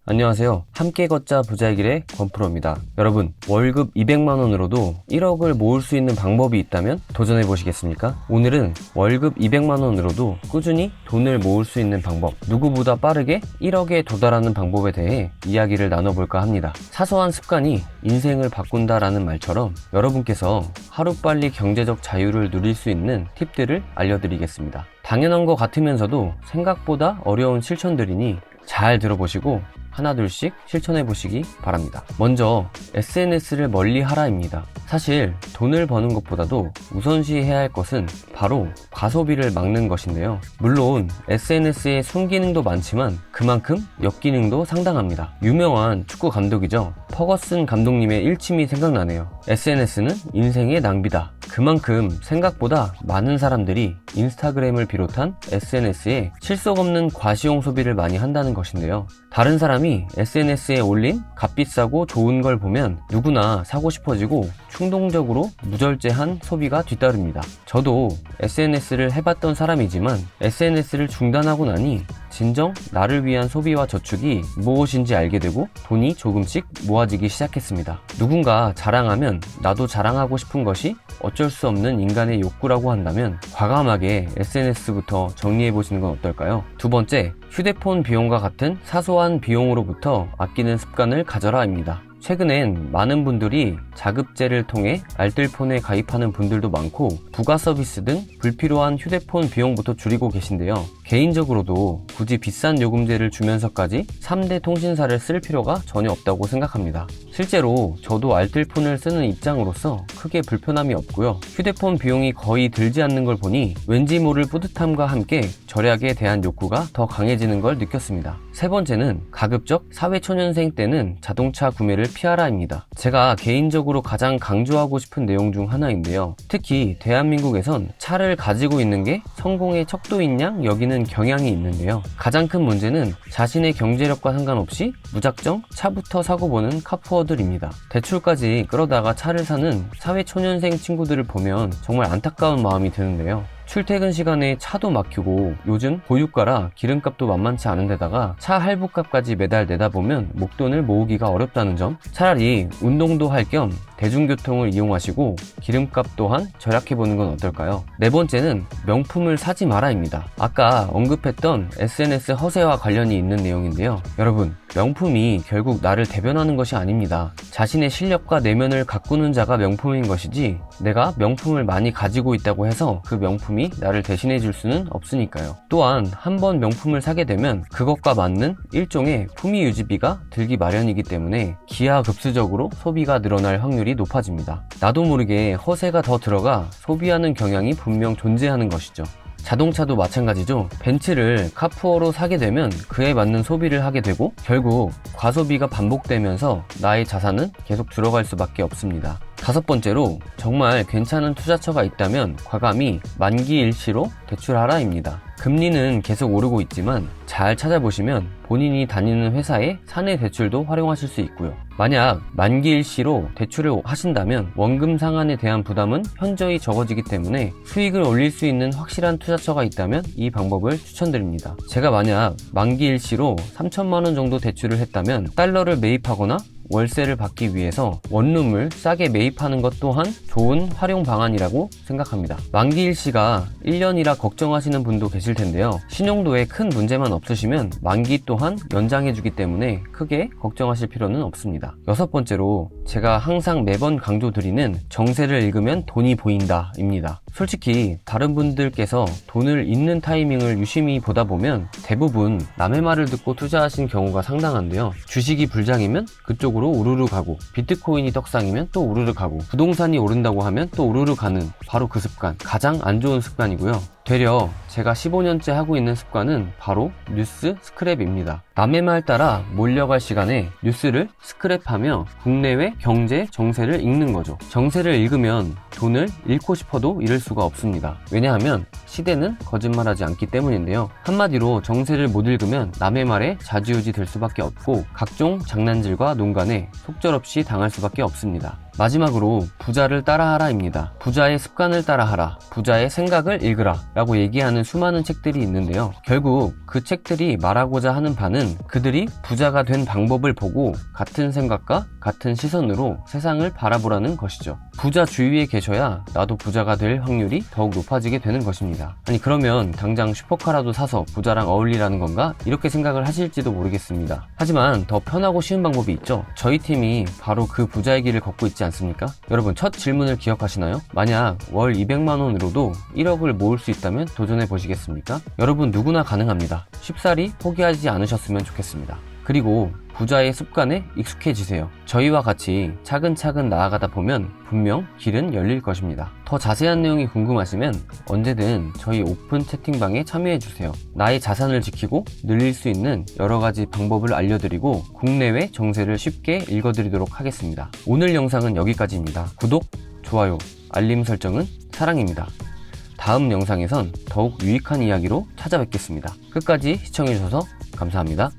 안녕하세요. 함께 걷자 부자의 길의 권프로입니다. 여러분, 월급 200만원으로도 1억을 모을 수 있는 방법이 있다면 도전해 보시겠습니까? 오늘은 월급 200만원으로도 꾸준히 돈을 모을 수 있는 방법, 누구보다 빠르게 1억에 도달하는 방법에 대해 이야기를 나눠볼까 합니다. 사소한 습관이 인생을 바꾼다라는 말처럼 여러분께서 하루빨리 경제적 자유를 누릴 수 있는 팁들을 알려드리겠습니다. 당연한 것 같으면서도 생각보다 어려운 실천들이니 잘 들어보시고 하나둘씩 실천해 보시기 바랍니다. 먼저 SNS를 멀리 하라입니다. 사실 돈을 버는 것보다도 우선시해야 할 것은 바로 과소비를 막는 것인데요. 물론 SNS에 순기능도 많지만 그만큼 역기능도 상당합니다. 유명한 축구 감독이죠. 퍼거슨 감독님의 일침이 생각나네요. SNS는 인생의 낭비다. 그만큼 생각보다 많은 사람들이 인스타그램을 비롯한 SNS에 실속 없는 과시용 소비를 많이 한다는 것인데요. 다른 사람이 SNS에 올린 값비싸고 좋은 걸 보면 누구나 사고 싶어지고 충동적으로 무절제한 소비가 뒤따릅니다. 저도 SNS를 해봤던 사람이지만 SNS를 중단하고 나니 진정 나를 위한 소비와 저축이 무엇인지 알게 되고 돈이 조금씩 모아지기 시작했습니다. 누군가 자랑하면 나도 자랑하고 싶은 것이 어쩔 수 없는 인간의 욕구라고 한다면 과감하게 SNS부터 정리해보시는 건 어떨까요? 두 번째, 휴대폰 비용과 같은 사소한 비용으로부터 아끼는 습관을 가져라입니다. 최근엔 많은 분들이 자급제를 통해 알뜰폰에 가입하는 분들도 많고 부가 서비스 등 불필요한 휴대폰 비용부터 줄이고 계신데요. 개인적으로도 굳이 비싼 요금제를 주면서까지 3대 통신사를 쓸 필요가 전혀 없다고 생각합니다. 실제로 저도 알뜰폰을 쓰는 입장으로서 크게 불편함이 없고요. 휴대폰 비용이 거의 들지 않는 걸 보니 왠지 모를 뿌듯함과 함께 절약에 대한 욕구가 더 강해지는 걸 느꼈습니다. 세 번째는 가급적 사회초년생 때는 자동차 구매를 피하라입니다. 제가 개인적으로 가장 강조하고 싶은 내용 중 하나인데요. 특히 대한민국에선 차를 가지고 있는 게 성공의 척도인 양 여기는 경향이 있는데요. 가장 큰 문제는 자신의 경제력과 상관없이 무작정 차부터 사고 보는 카푸어들입니다. 대출까지 끌어다가 차를 사는 사회초년생 친구들을 보면 정말 안타까운 마음이 드는데요. 출퇴근 시간에 차도 막히고 요즘 고유가라 기름값도 만만치 않은 데다가 차 할부값까지 매달 내다 보면 목돈을 모으기가 어렵다는 점, 차라리 운동도 할 겸 대중교통을 이용하시고 기름값 또한 절약해보는 건 어떨까요? 네 번째는 명품을 사지 마라입니다. 아까 언급했던 SNS 허세와 관련이 있는 내용인데요. 여러분, 명품이 결국 나를 대변하는 것이 아닙니다. 자신의 실력과 내면을 가꾸는 자가 명품인 것이지 내가 명품을 많이 가지고 있다고 해서 그 명품이 나를 대신해 줄 수는 없으니까요. 또한 한번 명품을 사게 되면 그것과 맞는 일종의 품위 유지비가 들기 마련이기 때문에 기하급수적으로 소비가 늘어날 확률이 높아집니다. 나도 모르게 허세가 더 들어가 소비하는 경향이 분명 존재하는 것이죠. 자동차도 마찬가지죠. 벤츠를 카푸어로 사게 되면 그에 맞는 소비를 하게 되고 결국 과소비가 반복되면서 나의 자산은 계속 줄어갈 수밖에 없습니다. 다섯 번째로 정말 괜찮은 투자처가 있다면 과감히 만기 일시로 대출하라입니다. 금리는 계속 오르고 있지만 잘 찾아보시면 본인이 다니는 회사의 사내 대출도 활용하실 수 있고요. 만약 만기 일시로 대출을 하신다면 원금 상환에 대한 부담은 현저히 적어지기 때문에 수익을 올릴 수 있는 확실한 투자처가 있다면 이 방법을 추천드립니다. 제가 만약 만기 일시로 3천만 원 정도 대출을 했다면 달러를 매입하거나 월세를 받기 위해서 원룸을 싸게 매입하는 것 또한 좋은 활용 방안이라고 생각합니다. 만기 일시가 1년이라 걱정하시는 분도 계실 텐데요. 신용도에 큰 문제만 없으시면 만기 또한 연장해주기 때문에 크게 걱정하실 필요는 없습니다. 여섯 번째로 제가 항상 매번 강조드리는 정세를 읽으면 돈이 보인다 입니다. 솔직히 다른 분들께서 돈을 잃는 타이밍을 유심히 보다 보면 대부분 남의 말을 듣고 투자하신 경우가 상당한데요. 주식이 불장이면 그쪽으로 우르르 가고 비트코인이 떡상이면 또 우르르 가고 부동산이 오른다고 하면 또 우르르 가는 바로 그 습관, 가장 안 좋은 습관이고요. 되려 제가 15년째 하고 있는 습관은 바로 뉴스 스크랩입니다. 남의 말 따라 몰려갈 시간에 뉴스를 스크랩하며 국내외 경제 정세를 읽는 거죠. 정세를 읽으면 돈을 잃고 싶어도 잃을 수가 없습니다. 왜냐하면 시대는 거짓말하지 않기 때문인데요. 한마디로 정세를 못 읽으면 남의 말에 좌지우지 될 수밖에 없고 각종 장난질과 논간에 속절없이 당할 수밖에 없습니다. 마지막으로 부자를 따라하라입니다. 부자의 습관을 따라하라, 부자의 생각을 읽으라 라고 얘기하는 수많은 책들이 있는데요. 결국 그 책들이 말하고자 하는 바는 그들이 부자가 된 방법을 보고 같은 생각과 같은 시선으로 세상을 바라보라는 것이죠. 부자 주위에 계셔야 나도 부자가 될 확률이 더욱 높아지게 되는 것입니다. 아니 그러면 당장 슈퍼카라도 사서 부자랑 어울리라는 건가? 이렇게 생각을 하실지도 모르겠습니다. 하지만 더 편하고 쉬운 방법이 있죠. 저희 팀이 바로 그 부자의 길을 걷고 있지 않습니까? 여러분 첫 질문을 기억하시나요? 만약 월 200만원으로도 1억을 모을 수 있다면 도전해 보시겠습니까? 여러분 누구나 가능합니다. 쉽사리 포기하지 않으셨으면 좋겠습니다. 그리고 부자의 습관에 익숙해지세요. 저희와 같이 차근차근 나아가다 보면 분명 길은 열릴 것입니다. 더 자세한 내용이 궁금하시면 언제든 저희 오픈 채팅방에 참여해주세요. 나의 자산을 지키고 늘릴 수 있는 여러가지 방법을 알려드리고 국내외 정세를 쉽게 읽어드리도록 하겠습니다. 오늘 영상은 여기까지입니다. 구독, 좋아요, 알림 설정은 사랑입니다. 다음 영상에선 더욱 유익한 이야기로 찾아뵙겠습니다. 끝까지 시청해주셔서 감사합니다.